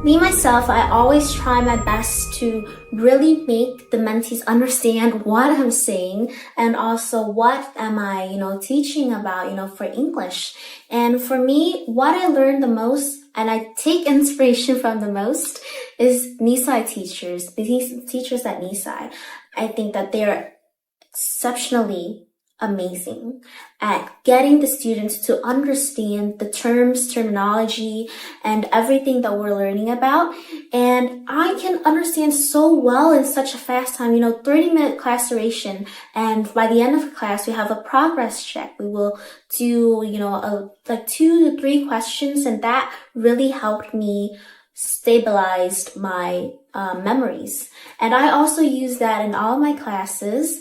Me, myself, I always try my best to really make the mentees understand what I'm saying and also what am I, teaching about, for English. And for me, what I learned the most and I take inspiration from the most is Nisai teachers, the teachers at Nisai. I think that they're exceptionally amazing at getting the students to understand the terms, terminology, and everything that we're learning about. And I can understand so well in such a fast time, 30-minute class duration. And by the end of the class, we have a progress check. We will do, like 2 to 3 questions. And that really helped me stabilize my memories. And I also use that in all my classes.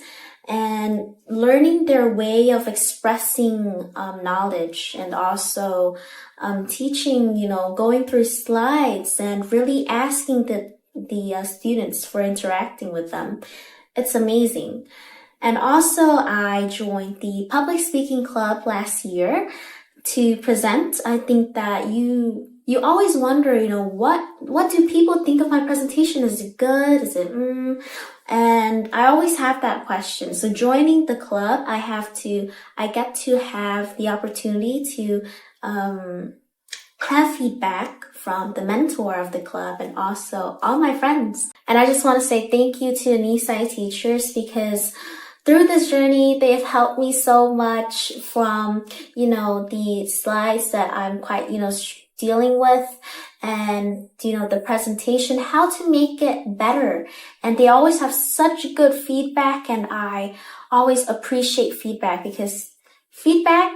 And learning their way of expressing knowledge and also teaching, going through slides and really asking the students for interacting with them. It's amazing. And also I joined the public speaking club last year to present. I think that you always wonder, what do people think of my presentation? Is it good? Is it And I always have that question. So joining the club, I get to have the opportunity to have feedback from the mentor of the club and also all my friends. And I just want to say thank you to Nisai teachers because through this journey, they've helped me so much from, the slides that I'm quite, dealing with and, the presentation, how to make it better. And they always have such good feedback and I always appreciate feedback because feedback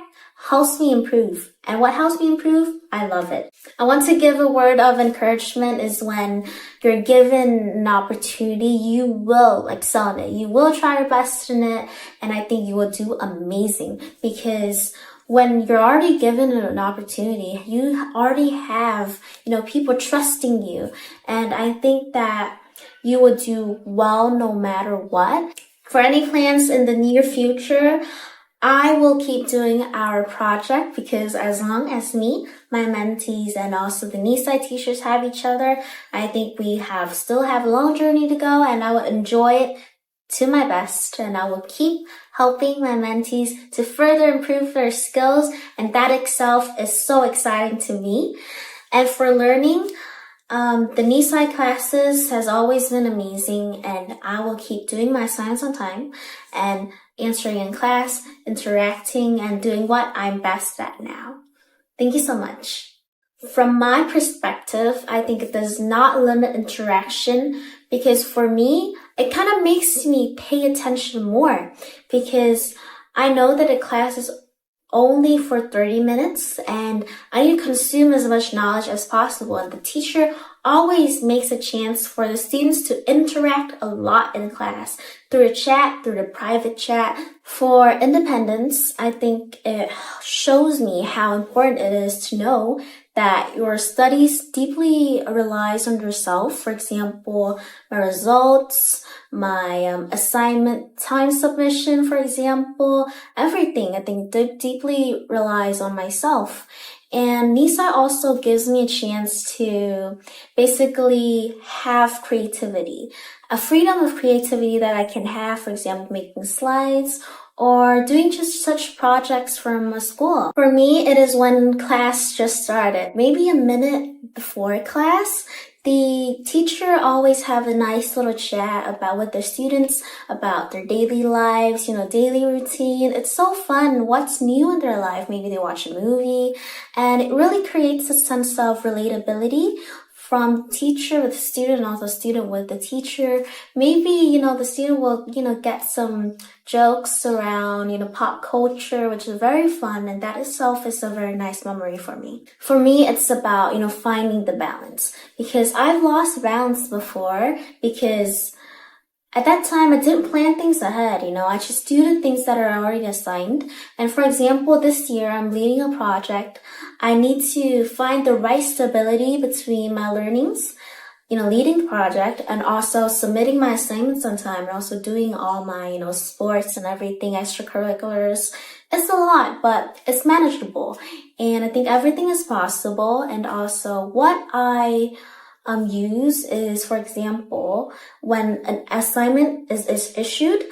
helps me improve. And what helps me improve? I love it. I want to give a word of encouragement is when you're given an opportunity, you will excel in it. You will try your best in it. And I think you will do amazing because when you're already given an opportunity, you already have, people trusting you. And I think that you will do well no matter what. For any plans in the near future, I will keep doing our project because as long as me, my mentees, and also the Nisai teachers have each other, I think we still have a long journey to go and I will enjoy it to my best and I will keep helping my mentees to further improve their skills and that itself is so exciting to me. And for learning, the Nisai classes has always been amazing and I will keep doing my science on time and answering in class, interacting, and doing what I'm best at now. Thank you so much. From my perspective, I think it does not limit interaction because for me, it kind of makes me pay attention more because I know that a class is only for 30 minutes and I need to consume as much knowledge as possible. And the teacher always makes a chance for the students to interact a lot in class through a chat, through the private chat. For independence, I think it shows me how important it is to know that your studies deeply relies on yourself. For example, my results, my assignment time submission, for example, everything I think deeply relies on myself. And Nisai also gives me a chance to basically have creativity, a freedom of creativity that I can have, for example, making slides or doing just such projects from a school. For me, it is when class just started. Maybe a minute before class, the teacher always have a nice little chat about with their students, about their daily lives, daily routine. It's so fun. What's new in their life? Maybe they watch a movie and it really creates a sense of relatability from teacher with student and also student with the teacher. Maybe, the student will, get some jokes around, pop culture, which is very fun. And that itself is a very nice memory for me. For me, it's about, finding the balance because I've lost balance before because at that time, I didn't plan things ahead, I just do the things that are already assigned. And for example, this year, I'm leading a project. I need to find the right stability between my learnings, leading the project and also submitting my assignments on time and also doing all my, sports and everything, extracurriculars. It's a lot, but it's manageable. And I think everything is possible. And also what I use is, for example, when an assignment is issued,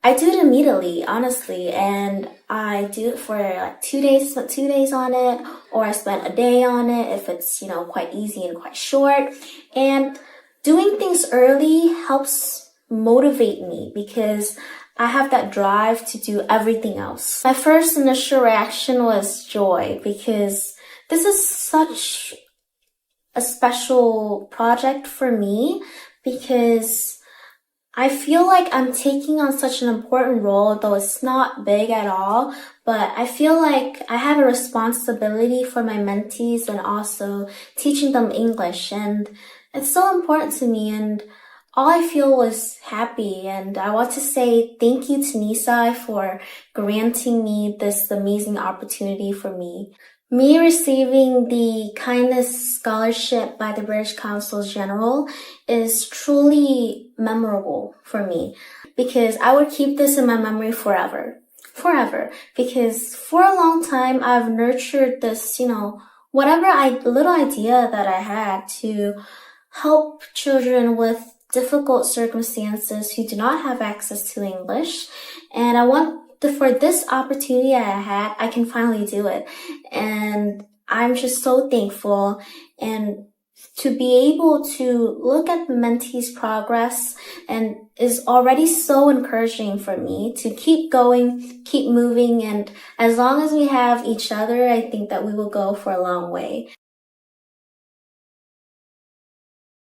I do it immediately, honestly, and I do it for like 2 days, spent 2 days on it, or I spent a day on it if it's, quite easy and quite short. And doing things early helps motivate me because I have that drive to do everything else. My first initial reaction was joy because this is such a special project for me because I feel like I'm taking on such an important role, though it's not big at all, but I feel like I have a responsibility for my mentees and also teaching them English, and it's so important to me, and all I feel was happy, and I want to say thank you to Nisai for granting me this amazing opportunity for me. Me receiving the Kindness Scholarship by the British Council General is truly memorable for me because I would keep this in my memory forever. Forever. Because for a long time, I've nurtured this, whatever little idea that I had to help children with difficult circumstances who do not have access to English. And I want for this opportunity I had, I can finally do it. And I'm just so thankful. And to be able to look at the mentee's progress and is already so encouraging for me to keep going, keep moving. And as long as we have each other, I think that we will go for a long way.